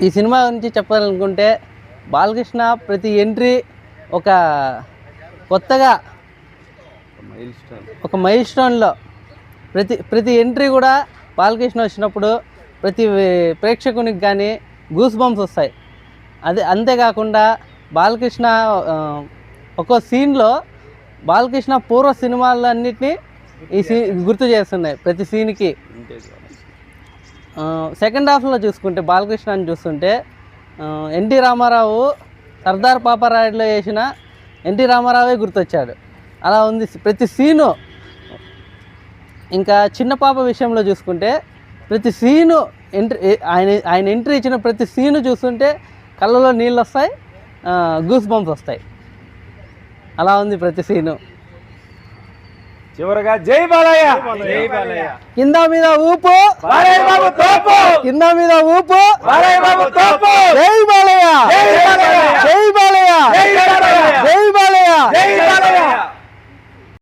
ఈ సినిమా గురించి చెప్పాలనుకుంటే బాలకృష్ణ ప్రతి ఎంట్రీ ఒక కొత్తగా ఒక మైల్ స్టోన్లో ప్రతి ఎంట్రీ కూడా బాలకృష్ణ వచ్చినప్పుడు ప్రతి ప్రేక్షకునికి కానీ గూస్ బంప్స్ వస్తాయి. అంతేకాకుండా బాలకృష్ణ ఒక్కో సీన్లో బాలకృష్ణ పూర్వ సినిమాలన్నింటినీ గుర్తు చేస్తున్నాయి ప్రతి సీన్కి. సెకండ్ హాఫ్లో చూసుకుంటే బాలకృష్ణని చూస్తుంటే ఎన్టీ రామారావు సర్దార్ పాపారాయుడులో వేసిన ఎన్టీ రామారావే గుర్తొచ్చాడు. అలా ఉంది ప్రతి సీను. ఇంకా చిన్న పాప విషయంలో చూసుకుంటే ప్రతి సీను ఆయన ఎంట్రీ ఇచ్చిన ప్రతి సీను చూస్తుంటే కళ్ళలో నీళ్ళు వస్తాయి, గూస్ బంప్స్ వస్తాయి. అలా ఉంది ప్రతి సీను. చివరగా జై బాలయ్య. జై బాలయ్య. కింద మీద ఊపు, బాలయ్య బాబు తోపు. కింద మీద ఊపు, బాలయ్య బాబు తోపు. జై బాలయ్య.